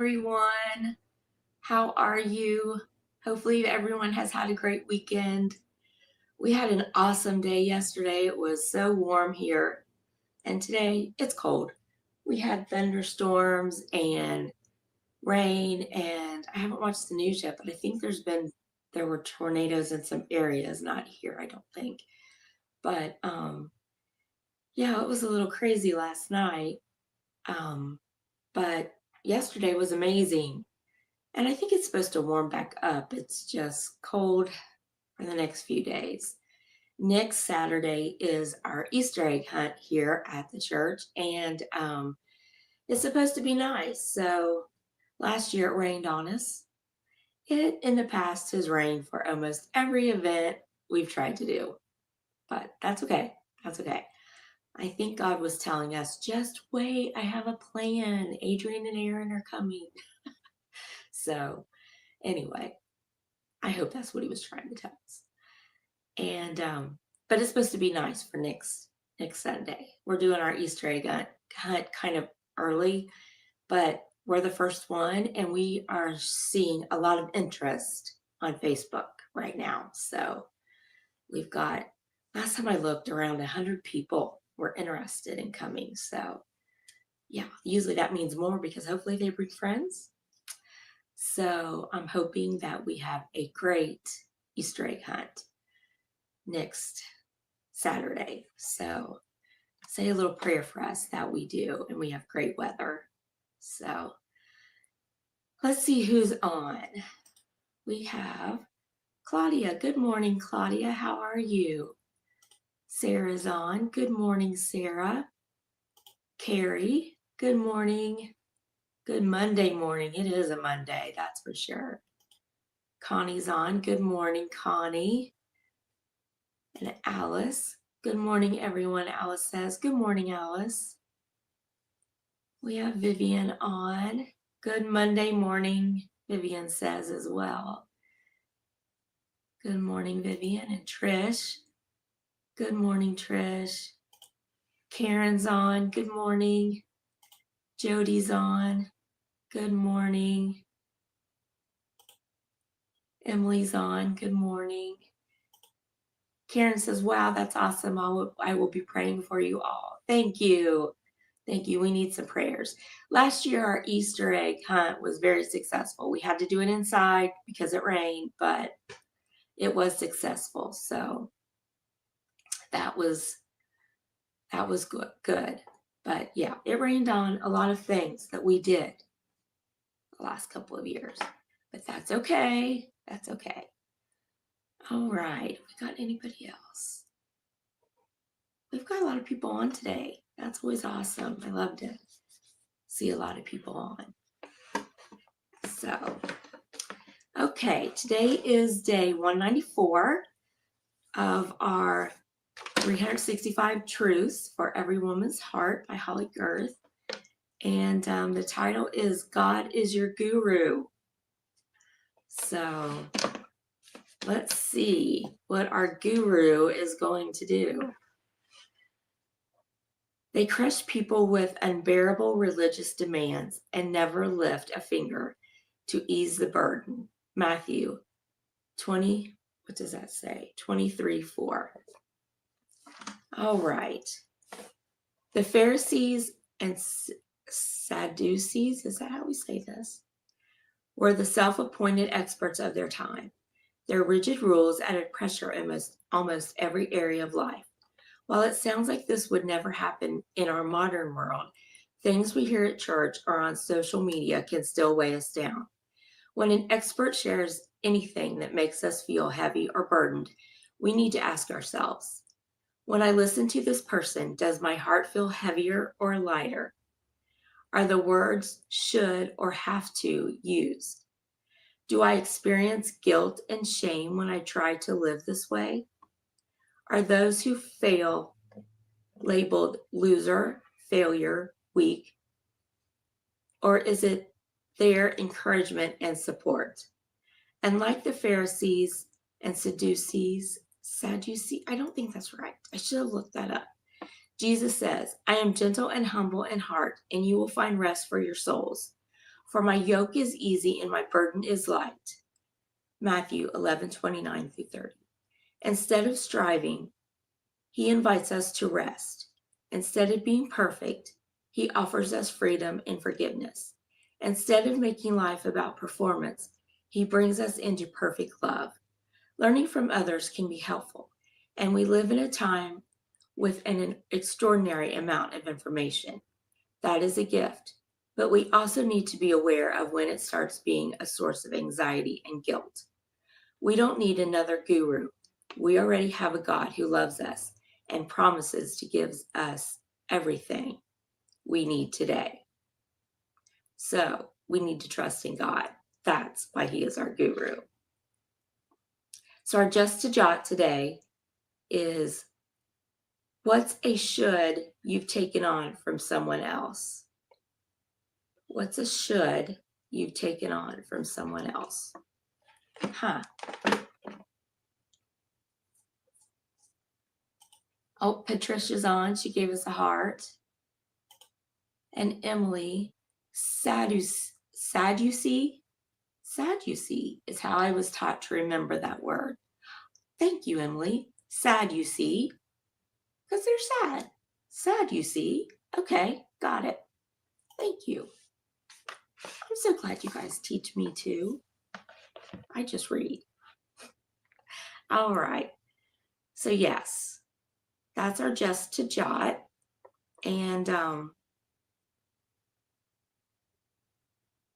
everyone. How are you? Hopefully, everyone has had a great weekend. We had an awesome day yesterday. It was so warm here, and today it's cold. We had thunderstorms and rain, and I haven't watched the news yet, but I think there were tornadoes in some areas, not here, I don't think. But yeah, it was a little crazy last night. Um, but yesterday was amazing. And I think it's supposed to warm back up. It's just cold for the next few days. Next Saturday is our Easter egg hunt here at the church, and it's supposed to be nice. So last year it rained on us. It in the past has rained for almost every event we've tried to do, but that's okay. That's okay. I think God was telling us, just wait, I have a plan. Adrian and Aaron are coming. So anyway, I hope that's what he was trying to tell us. And but it's supposed to be nice for next Sunday. We're doing our Easter egg hunt kind of early, but we're the first one, and we are seeing a lot of interest on Facebook right now. So we've got, last time I looked, around 100 people were interested in coming. So yeah, usually that means more because hopefully they bring friends. So I'm hoping that we have a great Easter egg hunt next Saturday. So say a little prayer for us that we do, and we have great weather. So let's see who's on. We have Claudia. Good morning, Claudia. How are you? Sarah's on. Good morning, Sarah. Carrie. Good morning. Good Monday morning. It is a Monday, that's for sure. Connie's on. Good morning, Connie. And Alice. Good morning, everyone. Alice says, good morning, Alice. We have Vivian on. Good Monday morning, Vivian says as well. Good morning, Vivian. And Trish. Good morning, Trish. Karen's on. Good morning. Jody's on. Good morning. Emily's on. Good morning. Karen says, wow, that's awesome. I will be praying for you all. Thank you. Thank you. We need some prayers. Last year, our Easter egg hunt was very successful. We had to do it inside because it rained, but it was successful. So that was good. But yeah, it rained on a lot of things that we did the last couple of years. But that's okay. That's okay. All right. We got anybody else? We've got a lot of people on today. That's always awesome. I love to see a lot of people on. So, okay, today is day 194 of our 365 Truths for Every Woman's Heart by Holly Girth. And the title is God is Your Guru. So let's see what our guru is going to do. They crush people with unbearable religious demands and never lift a finger to ease the burden. Matthew 20, what does that say? 23:4. All right. The Pharisees and Sadducees, is that how we say this? Were the self-appointed experts of their time. Their rigid rules added pressure in almost every area of life. While it sounds like this would never happen in our modern world, things we hear at church or on social media can still weigh us down. When an expert shares anything that makes us feel heavy or burdened, we need to ask ourselves, when I listen to this person, does my heart feel heavier or lighter? Are the words should or have to used? Do I experience guilt and shame when I try to live this way? Are those who fail labeled loser, failure, weak? Or is it their encouragement and support? And like the Pharisees and Sadducees, I don't think that's right. I should have looked that up. Jesus says, I am gentle and humble in heart, and you will find rest for your souls. For my yoke is easy and my burden is light. Matthew 11:29-30. Instead of striving, he invites us to rest. Instead of being perfect, he offers us freedom and forgiveness. Instead of making life about performance, he brings us into perfect love. Learning from others can be helpful, and we live in a time with an extraordinary amount of information. That is a gift, but we also need to be aware of when it starts being a source of anxiety and guilt. We don't need another guru. We already have a God who loves us and promises to give us everything we need today. So we need to trust in God. That's why he is our guru. So our just to jot today is, what's a should you've taken on from someone else? What's a should you've taken on from someone else? Oh, Patricia's on. She gave us a heart. And Emily, Sadducee is how I was taught to remember that word. Thank you, Emily. Sadducee, because they're sad. Sadducee. Okay, got it. Thank you. I'm so glad you guys teach me too. I just read. All right. So yes, that's our just to jot. And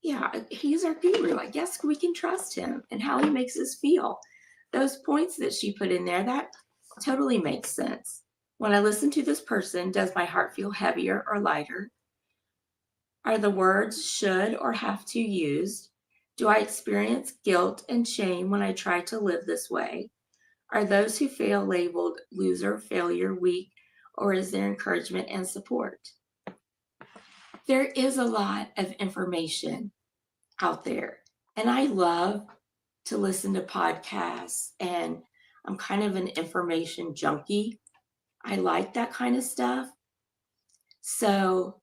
yeah, he's our guru. I guess we can trust him and how he makes us feel. Those points that she put in there, that totally makes sense. When I listen to this person, does my heart feel heavier or lighter? Are the words should or have to used? Do I experience guilt and shame when I try to live this way? Are those who fail labeled loser, failure, weak, or is there encouragement and support? There is a lot of information out there, and I love to listen to podcasts, and I'm kind of an information junkie. I like that kind of stuff. So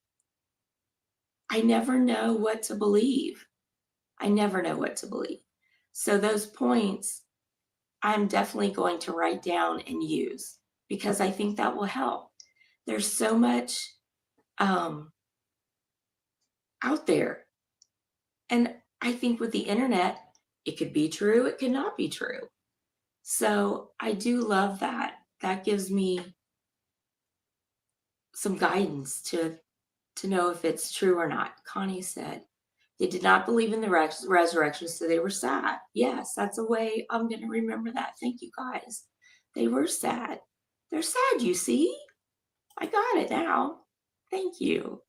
I never know what to believe. I never know what to believe. So those points I'm definitely going to write down and use because I think that will help. There's so much out there. And I think with the internet, it could be true, it could not be true. So I do love that. That gives me some guidance to know if it's true or not. Connie said, they did not believe in the resurrection, so they were sad. Yes, that's a way I'm going to remember that. Thank you, guys. They were sad. They're sad, you see? I got it now. Thank you.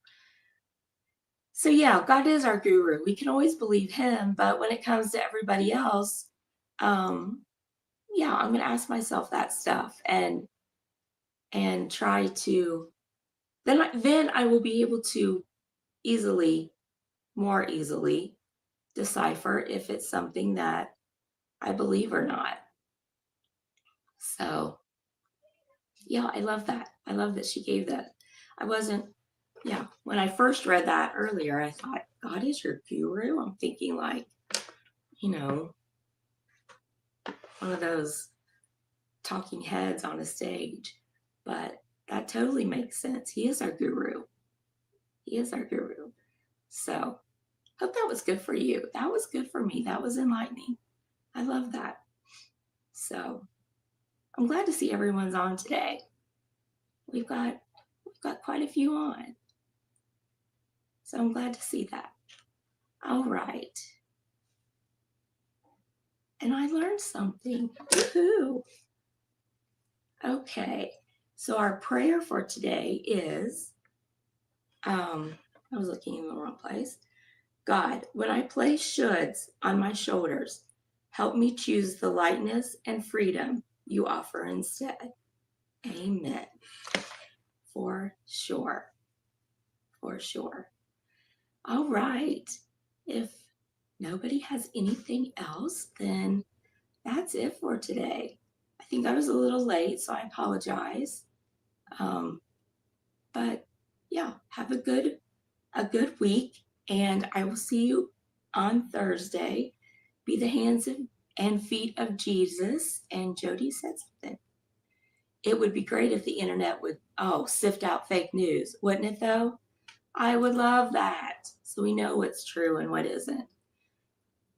So yeah, God is our guru. We can always believe him, but when it comes to everybody else, yeah, I'm going to ask myself that stuff and try to, then I will be able to more easily decipher if it's something that I believe or not. So yeah, I love that. I love that she gave that. When I first read that earlier, I thought, God is your guru. I'm thinking like, one of those talking heads on a stage. But that totally makes sense. He is our guru. He is our guru. So hope that was good for you. That was good for me. That was enlightening. I love that. So I'm glad to see everyone's on today. We've got quite a few on. So I'm glad to see that. All right. And I learned something. Woohoo! Okay. So our prayer for today is, I was looking in the wrong place. God, when I place shoulds on my shoulders, help me choose the lightness and freedom you offer instead. Amen. For sure. For sure. All right. If nobody has anything else, then that's it for today. I think I was a little late, so I apologize. But yeah, have a good week, And I will see you on Thursday. Be the hands and feet of Jesus. And Jody said something. It would be great if the internet would, sift out fake news, wouldn't it though? I would love that. So we know what's true and what isn't.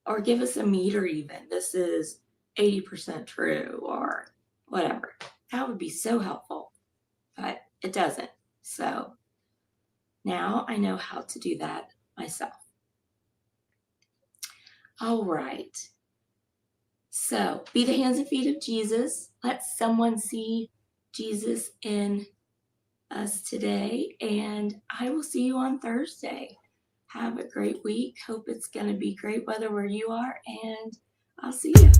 Or give us a meter even. This is 80% true or whatever. That would be so helpful, but it doesn't. So now I know how to do that myself. All right. So be the hands and feet of Jesus. Let someone see Jesus in us today. And I will see you on Thursday. Have a great week. Hope it's going to be great weather where you are. And I'll see you.